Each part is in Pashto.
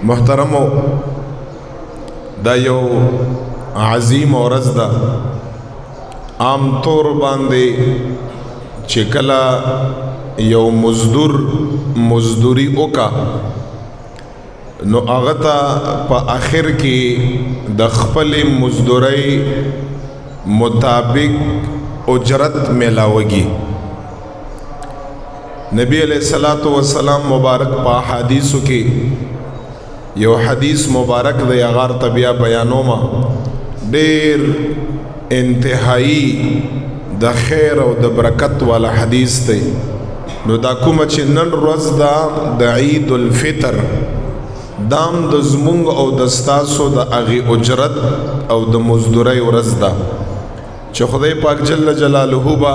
محترمو دا یو عظیم ورځ ده. عام طور باندې چې کله یو مزدور مزدوری وکا نو هغه ته په آخر کې د خپل مزدورۍ مطابق اجرت ملاوږي. نبی علیہ الصلوۃ والسلام مبارک په حدیثو کې یو حدیث مبارک دی هغه ته بیا بیانوما. ډېر انتهایی د خیر او د برکت والا حدیث دی. نو دا کومه چې نن ورځ ده د عید الفطر دام د زمونږ او د ستاسو د هغې اجرت او د مزدورۍ ورځ ده چې خدای پاک جل جلاله به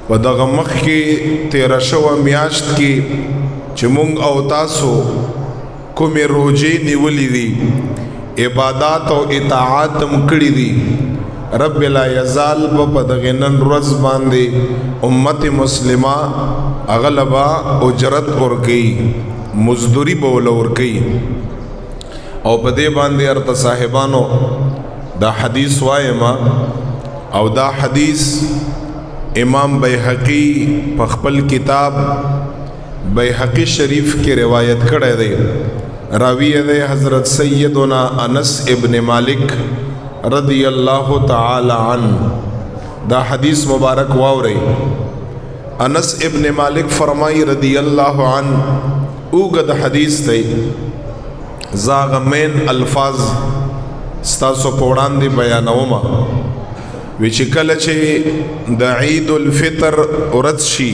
په دغه مخ کې تیره شوه میاشت کې چې مونږ او تاسو کومې روجې نیولې دي، عبادات او اطاعات هم کړي دي، رب لا یزال په دغه نن ورځ باندې امت مسلمه هغه له به اجرت ورکوي، مزدوري به ورله ورکوي. او په دې باندې ارته صاحبانو دا حدیث وایم او دا حدیث امام بیهقی په خپل کتاب بیهقی شریف کې روایت کړی دی. راوی دی حضرت سیدنا انس ابن مالک رضی اللہ تعالی عنہ. دا حدیث مبارک واوري. انس ابن مالک فرمائی رضی اللہ عنہ اوږد حدیث دی، زاغمین الفاظ ستاسو په وړاندې بیانومه. وی چې کله چې د عید الفطر ورځ شي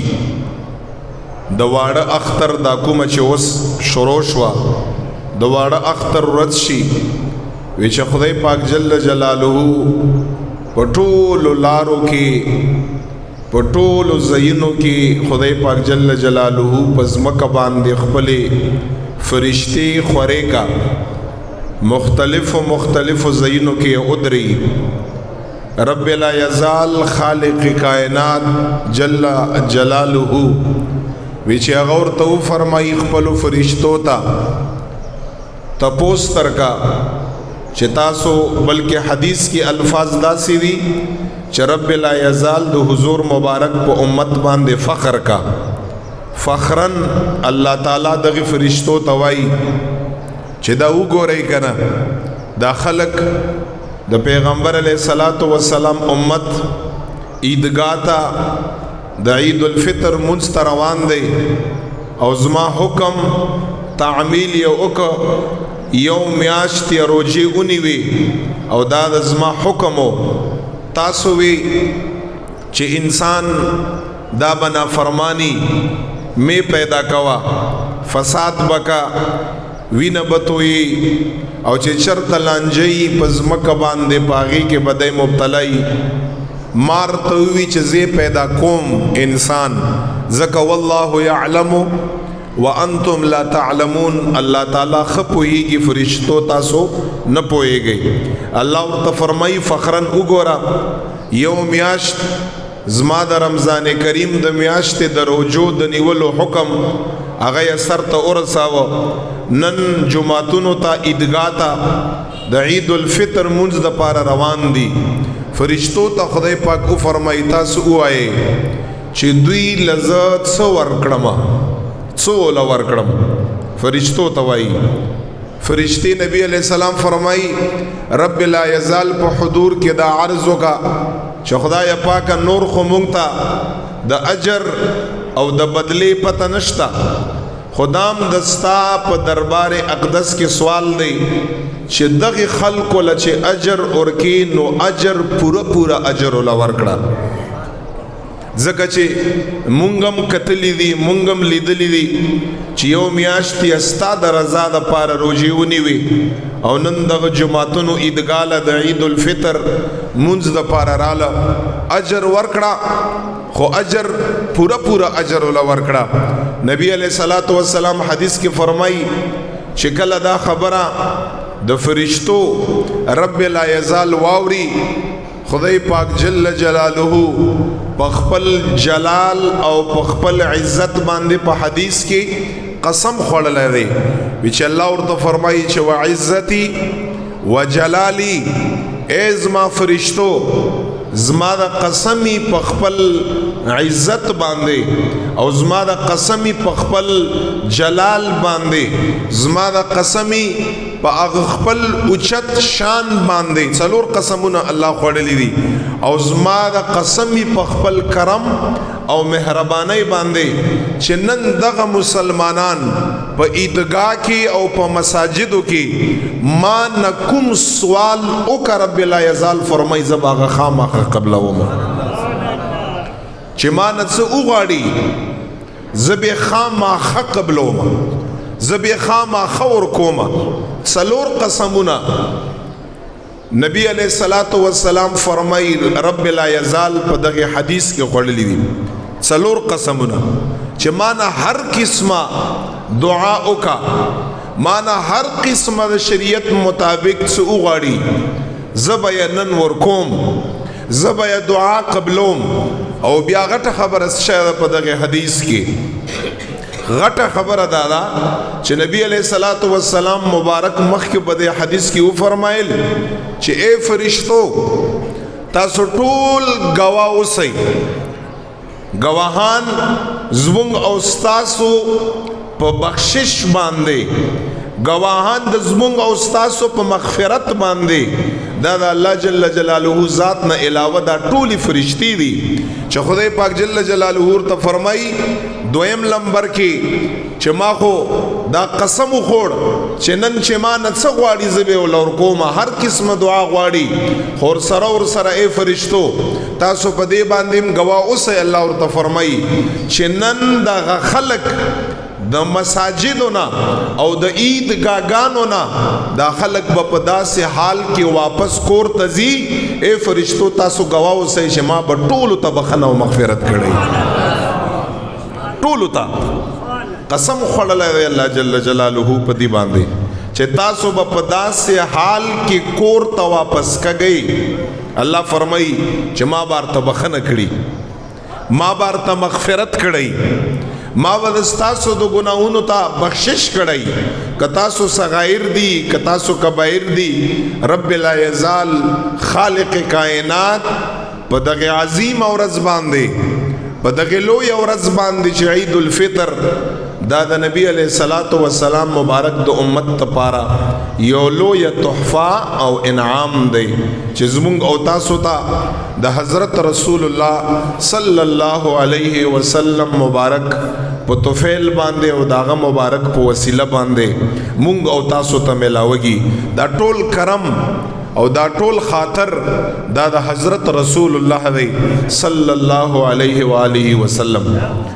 د واړه اختر دا کومه چې اوس شروع شوه د واړه اختر ورځ شي، وی چې خدای پاک جل جلاله په ټولو لارو کې په ټولو ځایونو کې خدای پاک جل جلاله په ځمکه باندې خپلې فرشتې خورې کا مختلفو ځایونو کې ادري. رب لا یزال خالق کائنات جل جلاله وی چې هغه ورته وفرمایي خپلو فرشتو ته تپوس ترکا چې تاسو، بلکې حدیث کې الفاظ داسې دي چې رب لا یزال د حضور مبارک په امت باندې فخر کا. فخرن الله تعالی دغه فرشتو ته وایي چې دا وګورئ کنه دا خلق د پیغمبر علیہ الصلوۃ والسلام امت عیدګاه ته د عید الفطر منځ ته روان دی او زما حکم تعمیل یو وکړه، یو میاشت یا روجې ونیوي او دا د زما حکم و. تاسو وی چې انسان دا بنا فرمانی می پیدا کوا، فساد بکا، وینه بتوي او چې چرته لانجی پزمکه باندې پاغي کې بدای مبتلای مار ته وی چې زی پیدا کوم انسان زکه والله یعلم وانتم لا تعلمون. الله تعالی خپويږي فرشتو تاسو نه پويږي. الله ورته فرمای فخرن وګورا یو میاشت زما د رمضان کریم د میاشتې د روجو د نیولو حکم هغه سر ته ورساوه. نن جمعتونو ته عیدګاه ته د عید الفطر منځ د پاره روان دي. فرشتو ته خدای پاک او فرمایي تاسو وایي چې دوی لذت څو ورکړم څو لا ورکړم. فرشتو ته وایي فرشتي نبی علیہ السلام فرمایي رب لا یزال په حضور کې دا عرض وکا چې خدای پاک نور خو مونږ ته د اجر او د بدلی پته نشتا، خدام دستا په دربار اقدس کې سوال دی چې دغه خلکو له چې اجر ورکی نو اجر پورا اجر ولا ورکړه. ځکه چې مونږم کتلی دي مونږم لیدلی دي چې یو میاشت یې ستا د رضا د پاره روجې ونیوي او نن دغه جمعتونو عیدګاه د عید الفطر منځ د پاره راله اجر ورکړه، خو اجر پورا اجر ولا ورکړه. نبی علیہ الصلوۃ والسلام حدیث کې فرمایي چې کله دا خبره د فرشتو رب لا یزال واوري، خدای پاک جل جلاله په خپل جلال او په خپل عزت باندې په حدیث کې قسم خوړلی دی وی چې الله ورته فرمایي چې وعزتي وجلالي ای زما فرشتو زما د قسمی په خپل عزت باندې او زما د قسمی په خپل جلال باندې زما د قسمی په هغه خپل اوچت شان باندې څلور قسمونه الله خوړلي دي او زما د قسمی په خپل کرم او مهرباني باندې چې نن دغه مسلمانان په عیدګاه کې او په مساجدو کې ما نکم سوال او کا رب لا یزال فرمای زباغه خامخ قبل وما چې ما نڅ وغاړي زبې خامخ قبل وما زبې خامخ ور کوما څلور قسمونه نبی علیہ الصلوۃ والسلام فرمای رب لا یزال په دغه حدیث کې خوړلې دي څلور قسمونه چې مانا هر قسمه دعا وکا مانا هر قسمه د شریعت مطابق څه وغاړي زبیا نن ورکوم زبیا دعا قبلوم او بیا غټه خبره شاید په دغه حدیث کې غټه خبره دادا چې نبی علیہ الصلوۃ والسلام مبارک مخ کې بده حدیث کې و فرمایل چې اے فرشتو تاسو ټول گواه اوسئ گواهان زمونږ او ستاسو په بخشش باندې گواهان د زمونږ او ستاسو په مغفرت باندې دا د الله جل جلاله ذات نه علاوه دا ټولي فرشتي دي چې خدای پاک جل جلاله ورته فرمایي دویم لمبر کې چې ما خو دا قسم خوړ چې نن چې ما نه څه غواړي زبې ولور کومه هر قسمه دعا غواړي خور سره اے فرشتو تاسو په دې باندې گواه اوسئ الله ورته فرمایي چې نن دا خلق د مساجدو نه او د عید گاگانو نه دا خلق په داسې حال کې واپس کور ته ځي اے فرشتو تاسو گواه اوسئ چې ما به ټولو ته بخښنه او مغفرت کړی ټولو ته قسم خوړلی دی الله جل جلاله په دې باندې چې تاسو به په داسې حال کې کور ته واپس کږئ الله فرمایي چې ما بارته بخښنه کړي ما بارته مغفرت کړی ما ودستاسو دو گناہونو تا بخشش کړی کتاسو صغائر دی کتاسو کبائر دی رب لا یزال خالق کائنات په دغه عظیم ورځ باندې په دغه لوی ورځ باندې چې عید الفطر دا د نبی علیہ الصلوۃ والسلام مبارک د امت لپاره یو لوی تحفه او انعام دی چې زمونږ او تاسو ته د حضرت رسول الله صلی الله علیه وسلم مبارک په توفیل باندې او داغه مبارک په وسیله باندې مونږ او تاسو ته ملاوږي دا ټول کرم او دا ټول خاطر دا د حضرت رسول الله صلی الله علیه و آله وسلم